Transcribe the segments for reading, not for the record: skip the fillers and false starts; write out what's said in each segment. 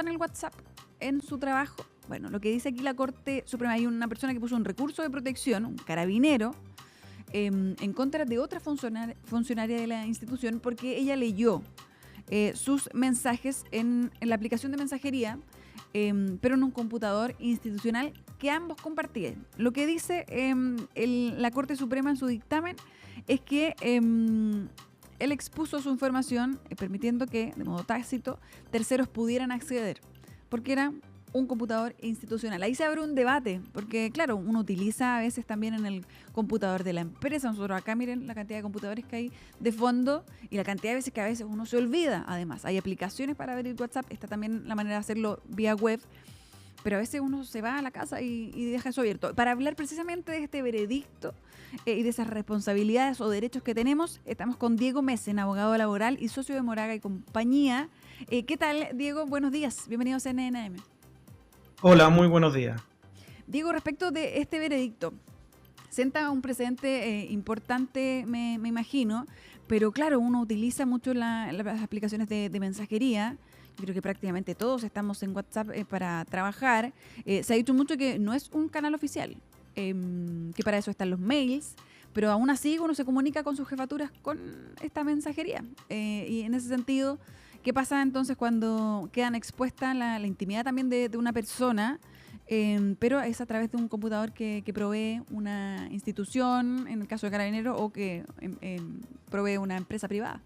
el WhatsApp en su trabajo. Bueno, lo que dice aquí la Corte Suprema, hay una persona que puso un recurso de protección, un carabinero, en contra de otra funcionaria de la institución porque ella leyó sus mensajes en la aplicación de mensajería, pero en un computador institucional que ambos compartían. Lo que dice la Corte Suprema en su dictamen es que él expuso su información permitiendo que, de modo tácito, terceros pudieran acceder, porque era un computador institucional. Ahí se abre un debate, porque claro, uno utiliza a veces también en el computador de la empresa. Nosotros acá miren la cantidad de computadores que hay de fondo y la cantidad de veces que a veces uno se olvida. Además, hay aplicaciones para abrir WhatsApp, está también la manera de hacerlo vía web, pero a veces uno se va a la casa y deja eso abierto. Para hablar precisamente de este veredicto y de esas responsabilidades o derechos que tenemos, estamos con Diego Messen, abogado laboral y socio de Moraga y compañía. ¿Qué tal, Diego? Buenos días, bienvenidos a NNM. Hola, muy buenos días. Diego, respecto de este veredicto, sienta un precedente importante, me imagino, pero claro, uno utiliza mucho las aplicaciones de mensajería. Yo creo que prácticamente todos estamos en WhatsApp para trabajar. Se ha dicho mucho que no es un canal oficial, que para eso están los mails, pero aún así uno se comunica con sus jefaturas con esta mensajería. Y en ese sentido, ¿qué pasa entonces cuando quedan expuestas la intimidad también de una persona, pero es a través de un computador que provee una institución, en el caso de Carabineros, o que provee una empresa privada?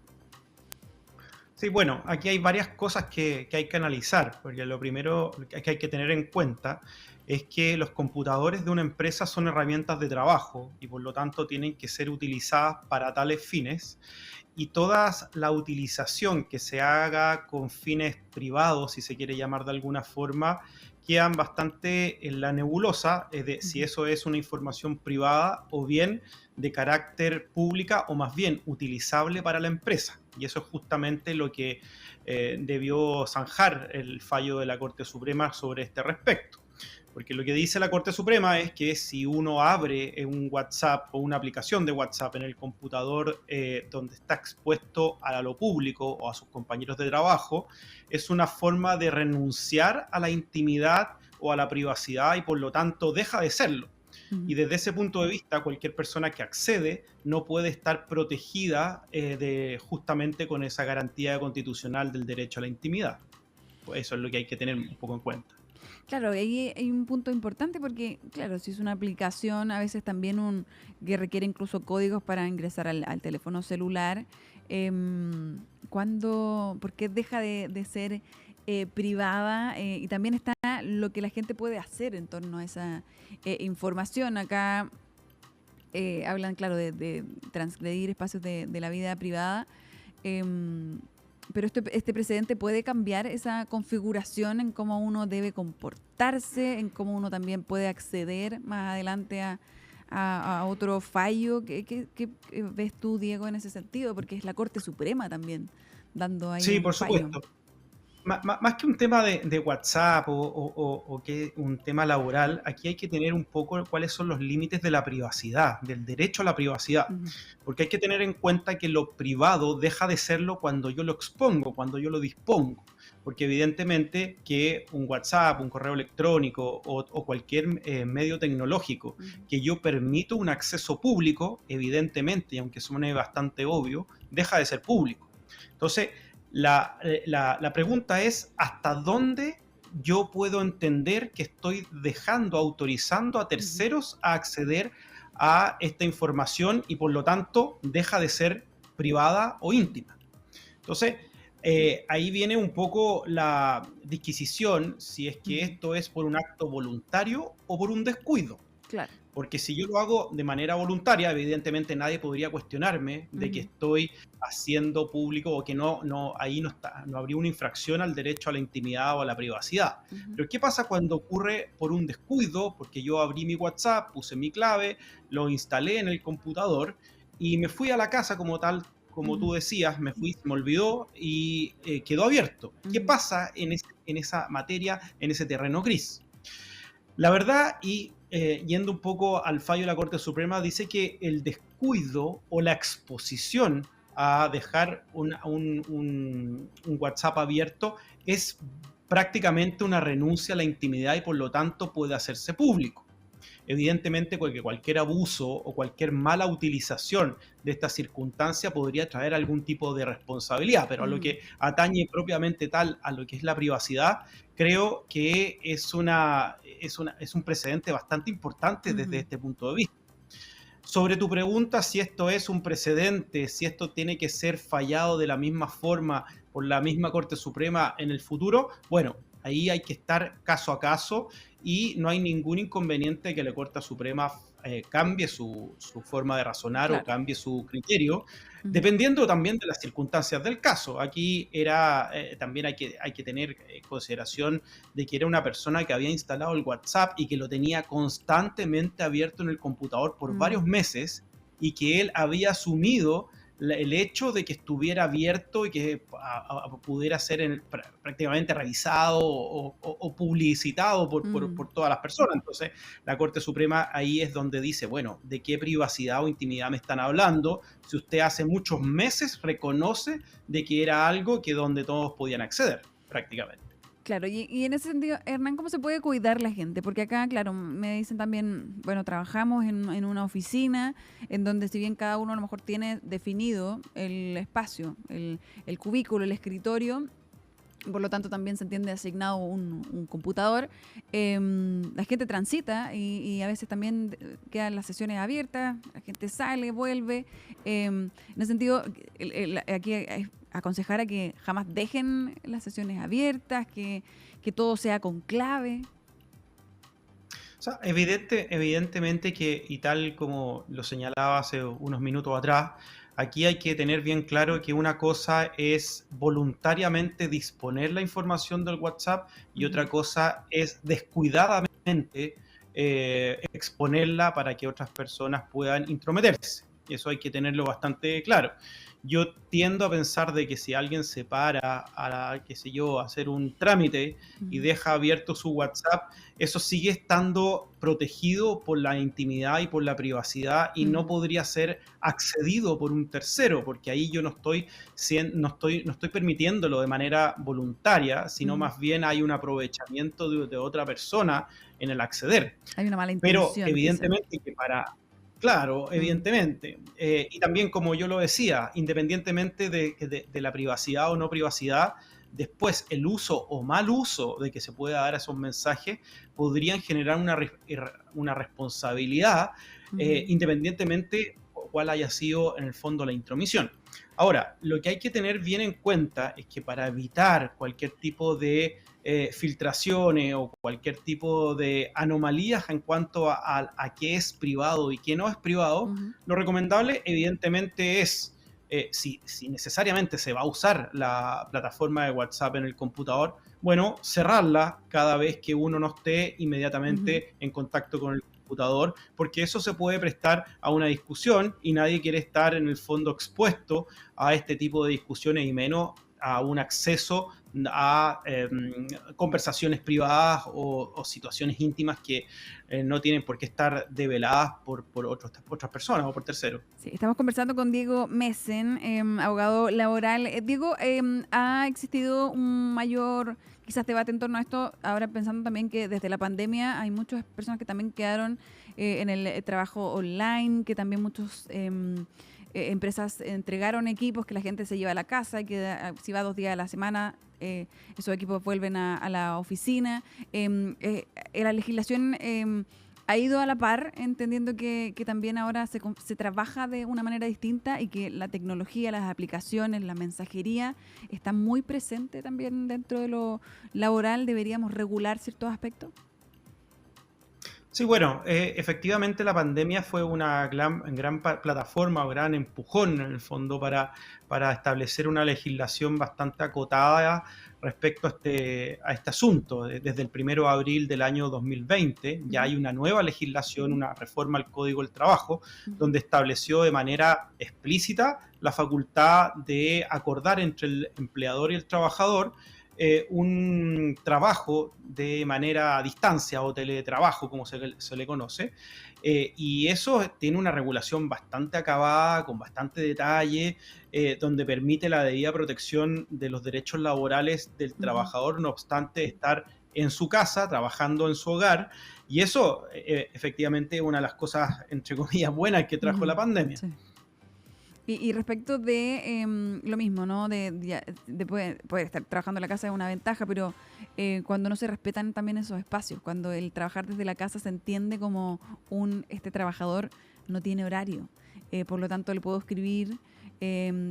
Sí, bueno, aquí hay varias cosas que hay que analizar, porque lo primero que hay que tener en cuenta es que los computadores de una empresa son herramientas de trabajo y por lo tanto tienen que ser utilizadas para tales fines y toda la utilización que se haga con fines privados, si se quiere llamar de alguna forma, quedan bastante en la nebulosa de si Ujú. eso es una información privada o bien de carácter pública o más bien utilizable para la empresa. Y eso es justamente lo que debió zanjar el fallo de la Corte Suprema sobre este respecto. Porque lo que dice la Corte Suprema es que si uno abre un WhatsApp o una aplicación de WhatsApp en el computador donde está expuesto a lo público o a sus compañeros de trabajo, es una forma de renunciar a la intimidad o a la privacidad y por lo tanto deja de serlo. Ujú. Y desde ese punto de vista, cualquier persona que accede no puede estar protegida justamente con esa garantía constitucional del derecho a la intimidad. Pues eso es lo que hay que tener un poco en cuenta. Claro, ahí hay un punto importante porque, claro, si es una aplicación, a veces también que requiere incluso códigos para ingresar al teléfono celular, ¿por qué deja de ser privada? Y también está lo que la gente puede hacer en torno a esa información. Acá hablan, claro, de transgredir espacios de la vida privada. Pero este precedente puede cambiar esa configuración en cómo uno debe comportarse, en cómo uno también puede acceder más adelante a otro fallo. ¿Qué ves tú, Diego, en ese sentido? Porque es la Corte Suprema también dando ahí Sí, un por fallo. supuesto. Más que un tema de WhatsApp o que un tema laboral, aquí hay que tener un poco cuáles son los límites de la privacidad, del derecho a la privacidad. Ujú. Porque hay que tener en cuenta que lo privado deja de serlo cuando yo lo expongo, cuando yo lo dispongo. Porque evidentemente que un WhatsApp, un correo electrónico o cualquier medio tecnológico Ujú. que yo permito un acceso público, evidentemente, y aunque suene bastante obvio, deja de ser público. Entonces, la pregunta es, ¿hasta dónde yo puedo entender que estoy dejando, autorizando a Ujú. terceros a acceder a esta información y por lo tanto deja de ser privada o íntima? Entonces, ahí viene un poco la disquisición si es que Ujú. esto es por un acto voluntario o por un descuido. Claro. Porque si yo lo hago de manera voluntaria, evidentemente nadie podría cuestionarme de que Ujú. estoy haciendo público o que ahí no habría una infracción al derecho a la intimidad o a la privacidad. Ujú. Pero ¿qué pasa cuando ocurre por un descuido? Porque yo abrí mi WhatsApp, puse mi clave, lo instalé en el computador y me fui a la casa como tal, como Ujú. tú decías, me fui, se me olvidó y quedó abierto. ¿Qué Ujú. pasa en esa materia, en ese terreno gris? La verdad, y yendo un poco al fallo de la Corte Suprema, dice que el descuido o la exposición a dejar un WhatsApp abierto es prácticamente una renuncia a la intimidad y por lo tanto puede hacerse público. Evidentemente, porque cualquier abuso o cualquier mala utilización de esta circunstancia podría traer algún tipo de responsabilidad, pero a lo Mm, que atañe propiamente tal a lo que es la privacidad, creo que es un precedente bastante importante desde ujú, este punto de vista. Sobre tu pregunta, si esto es un precedente, si esto tiene que ser fallado de la misma forma por la misma Corte Suprema en el futuro, bueno, ahí hay que estar caso a caso y no hay ningún inconveniente que la Corte Suprema cambie su forma de razonar o claro. cambie su criterio, Ujú, dependiendo también de las circunstancias del caso. Aquí también hay que tener consideración de que era una persona que había instalado el WhatsApp y que lo tenía constantemente abierto en el computador por varios mm, meses y que él había asumido el hecho de que estuviera abierto y que pudiera ser prácticamente revisado o publicitado mm. por todas las personas. Entonces, la Corte Suprema ahí es donde dice, bueno, ¿de qué privacidad o intimidad me están hablando? Si usted hace muchos meses reconoce de que era algo que donde todos podían acceder, prácticamente. Claro, y en ese sentido, Hernán, ¿cómo se puede cuidar la gente? Porque acá, claro, me dicen también, bueno, trabajamos en una oficina en donde si bien cada uno a lo mejor tiene definido el espacio, el cubículo, el escritorio, por lo tanto también se entiende asignado un computador, la gente transita y a veces también quedan las sesiones abiertas, la gente sale, vuelve. En ese sentido, aquí aconsejar a que jamás dejen las sesiones abiertas, que todo sea con clave. O sea, evidentemente que, y tal como lo señalaba hace unos minutos atrás, aquí hay que tener bien claro que una cosa es voluntariamente disponer la información del WhatsApp y Ujú, otra cosa es descuidadamente exponerla para que otras personas puedan intrometerse. Y eso hay que tenerlo bastante claro. Yo tiendo a pensar de que si alguien se para a, qué sé yo, a hacer un trámite y ujú, deja abierto su WhatsApp, eso sigue estando protegido por la intimidad y por la privacidad y no ujú, podría ser accedido por un tercero, porque ahí yo no estoy permitiéndolo de manera voluntaria, sino ujú. más bien hay un aprovechamiento de otra persona en el acceder. Hay una mala Pero intención, quizás. evidentemente que claro, Mm, evidentemente. Y también, como yo lo decía, independientemente de la privacidad o no privacidad, después el uso o mal uso de que se pueda dar a esos mensajes podrían generar una responsabilidad, ujú, independientemente cuál haya sido en el fondo la intromisión. Ahora, lo que hay que tener bien en cuenta es que para evitar cualquier tipo de filtraciones o cualquier tipo de anomalías en cuanto a qué es privado y qué no es privado, ujú, lo recomendable evidentemente es, si necesariamente se va a usar la plataforma de WhatsApp en el computador, bueno, cerrarla cada vez que uno no esté ujú. inmediatamente en contacto con el computador, porque eso se puede prestar a una discusión y nadie quiere estar en el fondo expuesto a este tipo de discusiones y menos a un acceso a conversaciones privadas o situaciones íntimas que no tienen por qué estar develadas por otras personas o por terceros. Sí, estamos conversando con Diego Messen, abogado laboral. Diego, ¿ha existido un mayor quizás debate en torno a esto? Ahora pensando también que desde la pandemia hay muchas personas que también quedaron en el trabajo online, que también muchas empresas entregaron equipos que la gente se lleva a la casa y que si va 2 días a la semana, esos equipos vuelven a la oficina. La legislación ha ido a la par, entendiendo que también ahora se trabaja de una manera distinta y que la tecnología, las aplicaciones, la mensajería está muy presente también dentro de lo laboral. ¿Deberíamos regular ciertos aspectos? Sí, bueno, efectivamente la pandemia fue una gran plataforma o gran empujón en el fondo para establecer una legislación bastante acotada respecto a este asunto. Desde el 1 de abril del año 2020 ya Ujú, hay una nueva legislación, una reforma al Código del Trabajo, ujú, donde estableció de manera explícita la facultad de acordar entre el empleador y el trabajador un trabajo de manera a distancia o teletrabajo, como se le conoce, y eso tiene una regulación bastante acabada, con bastante detalle, donde permite la debida protección de los derechos laborales del Ujú, trabajador, no obstante estar en su casa, trabajando en su hogar, y eso efectivamente es una de las cosas, entre comillas, buenas que trajo la ujú, pandemia. sí. Y respecto de lo mismo, ¿no? De poder estar trabajando en la casa es una ventaja, pero cuando no se respetan también esos espacios, cuando el trabajar desde la casa se entiende como este trabajador no tiene horario, por lo tanto le puedo escribir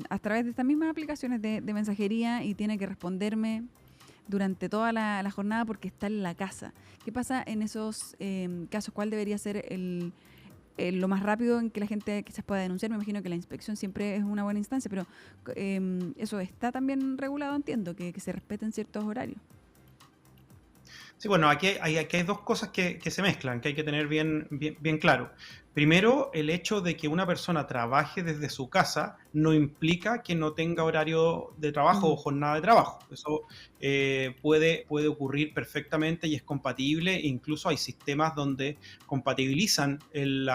a través de estas mismas aplicaciones de mensajería y tiene que responderme durante toda la jornada porque está en la casa. ¿Qué pasa en esos casos? ¿Cuál debería ser lo más rápido en que la gente quizás pueda denunciar? Me imagino que la inspección siempre es una buena instancia, pero eso está también regulado, entiendo, que se respeten ciertos horarios. Sí, bueno, aquí hay dos cosas que se mezclan, que hay que tener bien claro. Primero, el hecho de que una persona trabaje desde su casa no implica que no tenga horario de trabajo o Ujú, jornada de trabajo. Eso puede ocurrir perfectamente y es compatible. Incluso hay sistemas donde compatibilizan el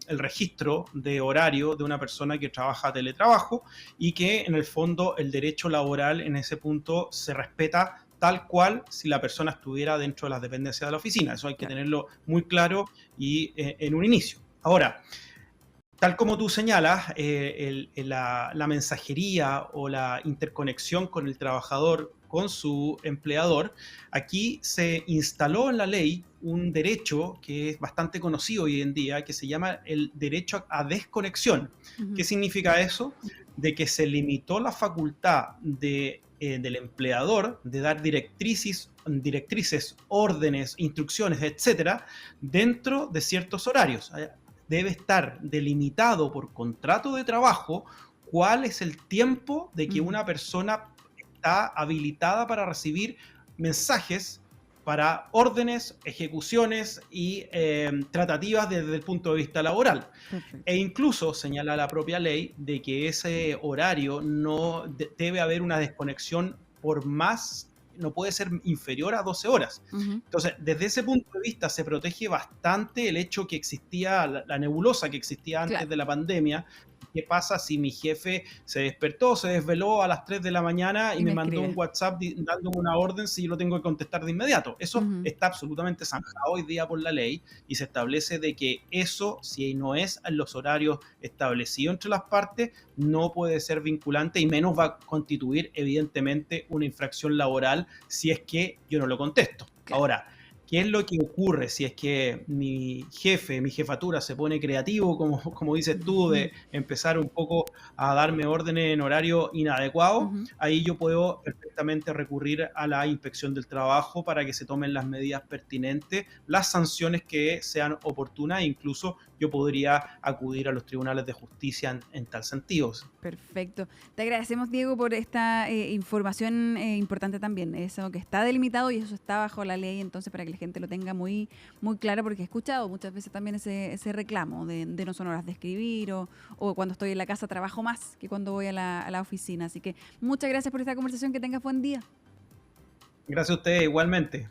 registro de horario de una persona que trabaja teletrabajo y que en el fondo el derecho laboral en ese punto se respeta tal cual si la persona estuviera dentro de las dependencias de la oficina. Eso hay que claro. tenerlo muy claro y en un inicio. Ahora, tal como tú señalas, la mensajería o la interconexión con el trabajador, con su empleador, aquí se instaló en la ley un derecho que es bastante conocido hoy en día, que se llama el derecho a desconexión. ¿Qué Ujú, significa eso? De que se limitó la facultad del empleador de dar directrices, órdenes, instrucciones, etcétera, dentro de ciertos horarios. Debe estar delimitado por contrato de trabajo cuál es el tiempo de que ujú, una persona está habilitada para recibir mensajes, para órdenes, ejecuciones y tratativas desde el punto de vista laboral. E perfecto. incluso señala la propia ley de que ese horario no debe haber una desconexión por más, no puede ser inferior a 12 horas. Ujú, Entonces, desde ese punto de vista se protege bastante el hecho que existía, la nebulosa que existía antes claro, de la pandemia. ¿Qué pasa si mi jefe se despertó, se desveló a las 3 de la mañana y y me me mandó un escribe. WhatsApp dándome una orden si yo lo tengo que contestar de inmediato? Eso Ujú, está absolutamente zanjado hoy día por la ley y se establece de que eso, si no es en los horarios establecidos entre las partes, no puede ser vinculante y menos va a constituir evidentemente una infracción laboral si es que yo no lo contesto. claro. Ahora, ¿qué es lo que ocurre si es que mi jefe, mi jefatura se pone creativo, como dices tú, Ujú, de empezar un poco a darme órdenes en horario inadecuado? ujú. Ahí yo puedo perfectamente recurrir a la inspección del trabajo para que se tomen las medidas pertinentes, las sanciones que sean oportunas e incluso yo podría acudir a los tribunales de justicia en tal sentido. Perfecto. Te agradecemos, Diego, por esta información importante también. Eso que está delimitado y eso está bajo la ley, entonces para que la gente lo tenga muy, muy claro, porque he escuchado muchas veces también ese reclamo de no son horas de escribir o cuando estoy en la casa trabajo más que cuando voy a la oficina. Así que muchas gracias por esta conversación. Que tengas buen día. Gracias a ustedes igualmente.